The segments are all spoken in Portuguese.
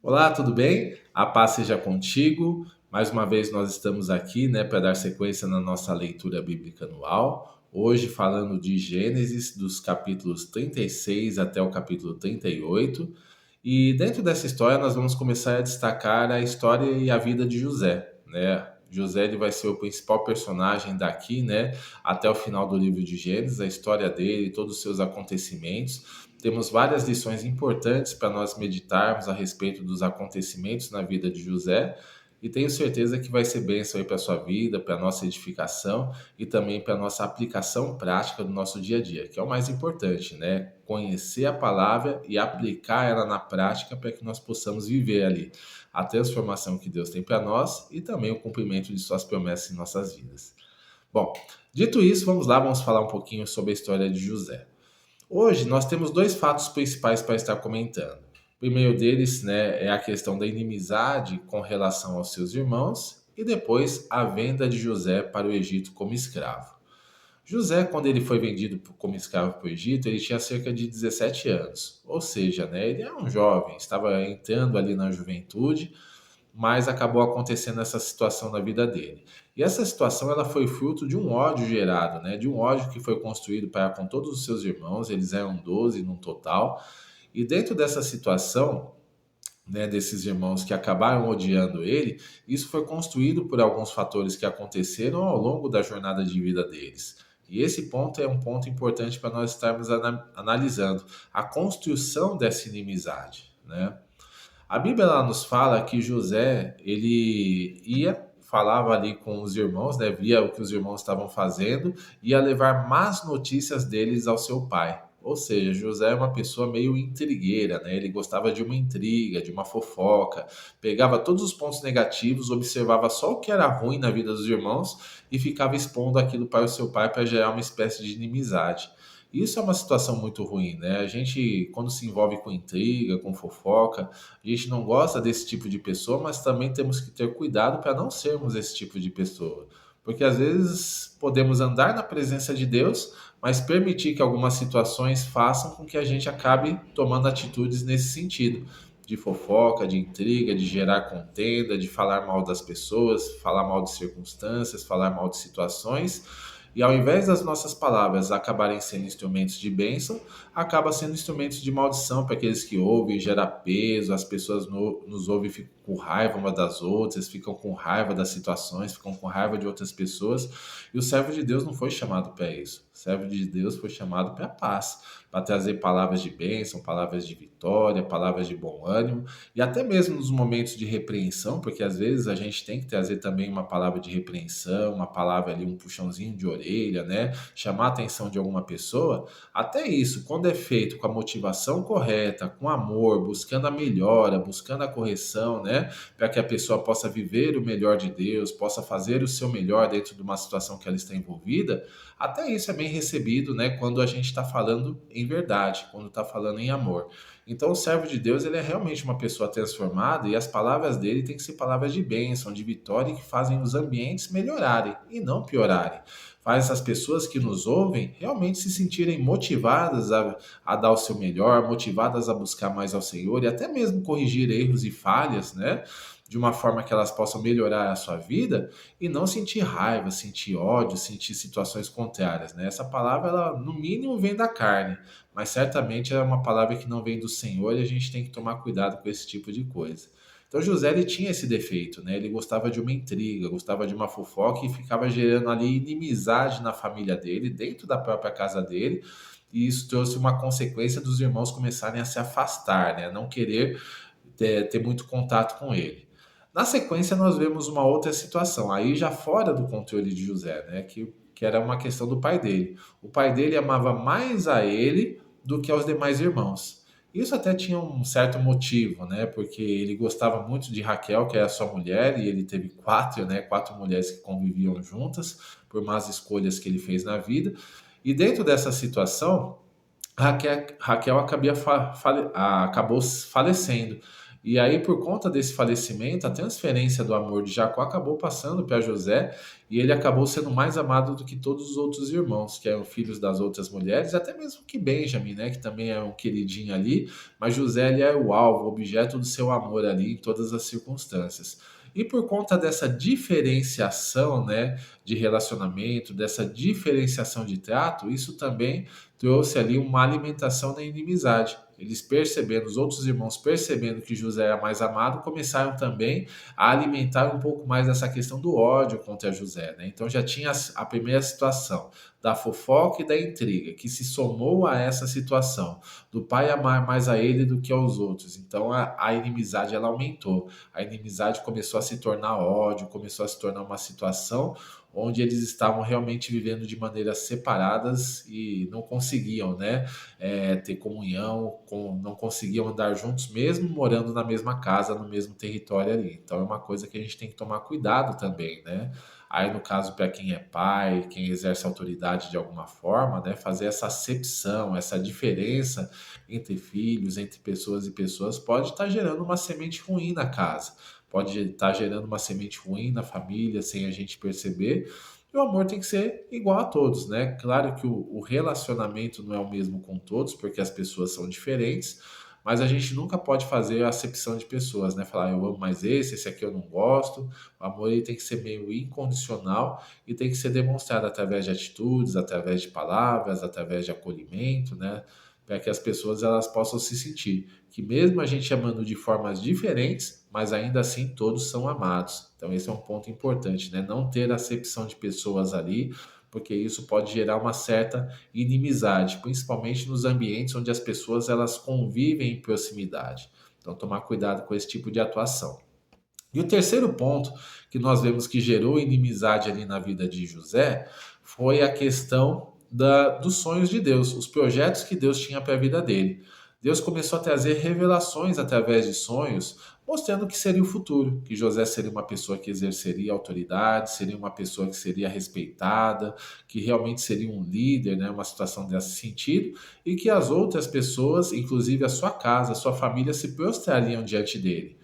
Olá, tudo bem? A paz seja contigo. Mais uma vez nós estamos aqui, né, para dar sequência na nossa leitura bíblica anual. Hoje falando de Gênesis, dos capítulos 36 até o capítulo 38. E dentro dessa história nós vamos começar a destacar a história e a vida de José, né? José ele vai ser o principal personagem daqui, né, até o final do livro de Gênesis, a história dele, todos os seus acontecimentos. Temos várias lições importantes para nós meditarmos a respeito dos acontecimentos na vida de José, e tenho certeza que vai ser bênção aí para a sua vida, para a nossa edificação e também para a nossa aplicação prática do nosso dia a dia, que é o mais importante, né? Conhecer a palavra e aplicar ela na prática para que nós possamos viver ali a transformação que Deus tem para nós e também o cumprimento de suas promessas em nossas vidas. Bom, dito isso, vamos lá, vamos falar um pouquinho sobre a história de José. Hoje nós temos dois fatos principais para estar comentando. O primeiro deles, né, é a questão da inimizade com relação aos seus irmãos e depois a venda de José para o Egito como escravo. José, quando ele foi vendido como escravo para o Egito, ele tinha cerca de 17 anos, ou seja, né, ele era um jovem, estava entrando ali na juventude, mas acabou acontecendo essa situação na vida dele. E essa situação ela foi fruto de um ódio gerado, né? De um ódio que foi construído para com todos os seus irmãos, eles eram 12 no total. E dentro dessa situação, né, desses irmãos que acabaram odiando ele, isso foi construído por alguns fatores que aconteceram ao longo da jornada de vida deles. E esse ponto é um ponto importante para nós estarmos analisando a construção dessa inimizade, né? A Bíblia ela nos fala que José, ele ia, falava ali com os irmãos, né, via o que os irmãos estavam fazendo, ia levar más notícias deles ao seu pai. Ou seja, José é uma pessoa meio intrigueira, né? Ele gostava de uma intriga, de uma fofoca, pegava todos os pontos negativos, observava só o que era ruim na vida dos irmãos e ficava expondo aquilo para o seu pai para gerar uma espécie de inimizade. Isso é uma situação muito ruim, né? A gente, quando se envolve com intriga, com fofoca, a gente não gosta desse tipo de pessoa, mas também temos que ter cuidado para não sermos esse tipo de pessoa. Porque às vezes podemos andar na presença de Deus, mas permitir que algumas situações façam com que a gente acabe tomando atitudes nesse sentido. De fofoca, de intriga, de gerar contenda, de falar mal das pessoas, falar mal de circunstâncias, falar mal de situações. E ao invés das nossas palavras acabarem sendo instrumentos de bênção, acaba sendo instrumentos de maldição para aqueles que ouvem, gera peso, as pessoas nos ouvem e ficam com raiva umas das outras, ficam com raiva das situações, ficam com raiva de outras pessoas. E o servo de Deus não foi chamado para isso. O servo de Deus foi chamado para a paz, para trazer palavras de bênção, palavras de vitória, palavras de bom ânimo, e até mesmo nos momentos de repreensão, porque às vezes a gente tem que trazer também uma palavra de repreensão, uma palavra ali, um puxãozinho de orelha, né? Chamar a atenção de alguma pessoa. Até isso, quando é feito com a motivação correta, com amor, buscando a melhora, buscando a correção, né? Para que a pessoa possa viver o melhor de Deus, possa fazer o seu melhor dentro de uma situação que ela está envolvida, até isso é bem recebido, né? Quando a gente está falando em verdade, quando está falando em amor. Então, o servo de Deus, ele é realmente uma pessoa transformada e as palavras dele têm que ser palavras de bênção, de vitória, que fazem os ambientes melhorarem e não piorarem. Faz essas pessoas que nos ouvem realmente se sentirem motivadas a dar o seu melhor, motivadas a buscar mais ao Senhor e até mesmo corrigir erros e falhas, né? De uma forma que elas possam melhorar a sua vida e não sentir raiva, sentir ódio, sentir situações contrárias, né? Essa palavra, ela, no mínimo, vem da carne, mas certamente é uma palavra que não vem do Senhor e a gente tem que tomar cuidado com esse tipo de coisa. Então José ele tinha esse defeito, né? Ele gostava de uma intriga, gostava de uma fofoca e ficava gerando ali inimizade na família dele, dentro da própria casa dele, e isso trouxe uma consequência dos irmãos começarem a se afastar, né? Não querer ter muito contato com ele. Na sequência, nós vemos uma outra situação, aí já fora do controle de José, né? Que era uma questão do pai dele. O pai dele amava mais a ele do que aos demais irmãos. Isso até tinha um certo motivo, né? Porque ele gostava muito de Raquel, que era sua mulher, e ele teve quatro, né? Quatro mulheres que conviviam juntas por más escolhas que ele fez na vida. E dentro dessa situação, Raquel acabou falecendo. E aí, por conta desse falecimento, a transferência do amor de Jacó acabou passando para José, e ele acabou sendo mais amado do que todos os outros irmãos, que eram filhos das outras mulheres, até mesmo que Benjamim, né, que também é um queridinho ali, mas José ele é o alvo, o objeto do seu amor ali em todas as circunstâncias. E por conta dessa diferenciação, né, de relacionamento, dessa diferenciação de trato, isso também trouxe ali uma alimentação da inimizade. Eles percebendo, os outros irmãos percebendo que José era mais amado, começaram também a alimentar um pouco mais essa questão do ódio contra José, né? Então já tinha a primeira situação da fofoca e da intriga, que se somou a essa situação do pai amar mais a ele do que aos outros. Então a inimizade ela aumentou. A inimizade começou a se tornar ódio, começou a se tornar uma situação onde eles estavam realmente vivendo de maneiras separadas e não conseguiam, né, ter comunhão, não conseguiam andar juntos, mesmo morando na mesma casa, no mesmo território ali. Então é uma coisa que a gente tem que tomar cuidado também, né? Aí, no caso, para quem é pai, quem exerce autoridade de alguma forma, né, fazer essa acepção, essa diferença entre filhos, entre pessoas e pessoas, pode estar gerando uma semente ruim na casa, pode estar gerando uma semente ruim na família sem a gente perceber. E o amor tem que ser igual a todos, né? Claro que o relacionamento não é o mesmo com todos, porque as pessoas são diferentes, mas a gente nunca pode fazer a acepção de pessoas, né? Falar, eu amo mais esse aqui eu não gosto. O amor ele tem que ser meio incondicional e tem que ser demonstrado através de atitudes, através de palavras, através de acolhimento, né? Para que as pessoas elas possam se sentir que mesmo a gente amando de formas diferentes, mas ainda assim todos são amados. Então esse é um ponto importante, né? Não ter acepção de pessoas ali, porque isso pode gerar uma certa inimizade, principalmente nos ambientes onde as pessoas elas convivem em proximidade. Então tomar cuidado com esse tipo de atuação. E o terceiro ponto que nós vemos que gerou inimizade ali na vida de José foi a questão dos sonhos de Deus, os projetos que Deus tinha para a vida dele. Deus começou a trazer revelações através de sonhos, mostrando que seria o futuro, que José seria uma pessoa que exerceria autoridade, seria uma pessoa que seria respeitada, que realmente seria um líder, né, uma situação desse sentido, e que as outras pessoas, inclusive a sua casa, a sua família, se prostrariam diante dele.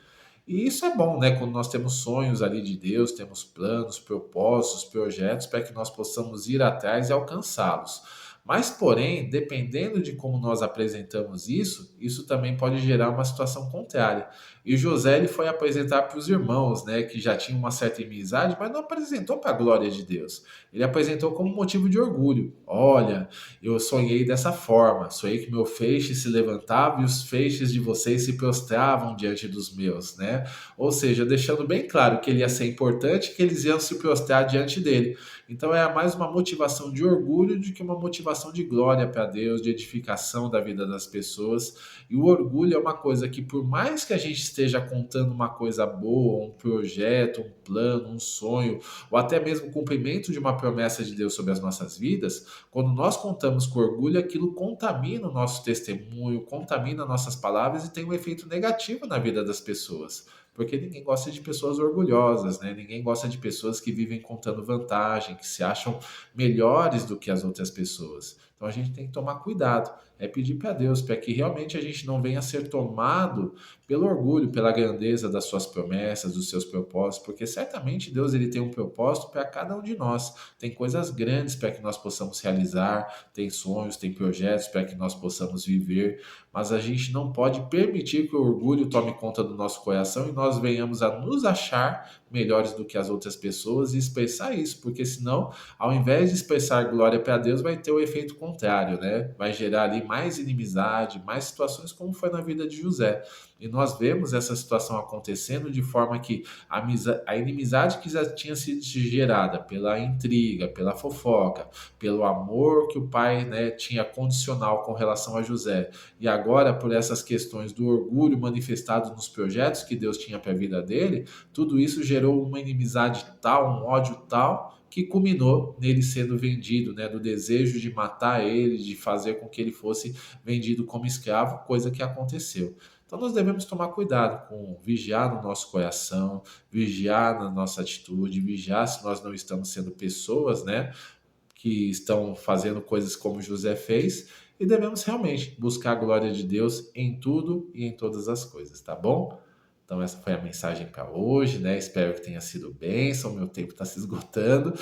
E isso é bom, né? Quando nós temos sonhos ali de Deus, temos planos, propósitos, projetos para que nós possamos ir atrás e alcançá-los. Mas, porém, dependendo de como nós apresentamos isso, isso também pode gerar uma situação contrária. E José ele foi apresentar para os irmãos, né, que já tinham uma certa amizade, mas não apresentou para a glória de Deus. Ele apresentou como motivo de orgulho. Olha, eu sonhei dessa forma, sonhei que meu feixe se levantava e os feixes de vocês se prostravam diante dos meus, né? Ou seja, deixando bem claro que ele ia ser importante, que eles iam se prostrar diante dele. Então é mais uma motivação de orgulho do que uma motivação de glória para Deus, de edificação da vida das pessoas. E o orgulho é uma coisa que, por mais que a gente esteja contando uma coisa boa, um projeto, um plano, um sonho, ou até mesmo o cumprimento de uma promessa de Deus sobre as nossas vidas, quando nós contamos com orgulho, aquilo contamina o nosso testemunho, contamina nossas palavras e tem um efeito negativo na vida das pessoas. Porque ninguém gosta de pessoas orgulhosas, né? Ninguém gosta de pessoas que vivem contando vantagem, que se acham melhores do que as outras pessoas. Então a gente tem que tomar cuidado, é pedir para Deus para que realmente a gente não venha a ser tomado pelo orgulho, pela grandeza das suas promessas, dos seus propósitos, porque certamente Deus ele tem um propósito para cada um de nós. Tem coisas grandes para que nós possamos realizar, tem sonhos, tem projetos para que nós possamos viver, mas a gente não pode permitir que o orgulho tome conta do nosso coração e nós venhamos a nos achar melhores do que as outras pessoas e expressar isso, porque senão, ao invés de expressar glória para Deus, vai ter o efeito contrário, né? Vai gerar ali mais inimizade, mais situações como foi na vida de José. E nós vemos essa situação acontecendo de forma que a inimizade que já tinha sido gerada pela intriga, pela fofoca, pelo amor que o pai, né, tinha condicional com relação a José, e agora por essas questões do orgulho manifestado nos projetos que Deus tinha para a vida dele, tudo isso gerou uma inimizade tal, um ódio tal, que culminou nele sendo vendido, né, do desejo de matar ele, de fazer com que ele fosse vendido como escravo, coisa que aconteceu. Então nós devemos tomar cuidado com vigiar no nosso coração, vigiar na nossa atitude, vigiar se nós não estamos sendo pessoas, né, que estão fazendo coisas como José fez, e devemos realmente buscar a glória de Deus em tudo e em todas as coisas, tá bom? Então essa foi a mensagem para hoje, né? Espero que tenha sido bênção. Meu tempo está se esgotando.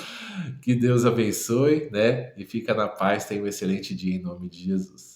Que Deus abençoe, né? E fica na paz. Tenha um excelente dia em nome de Jesus.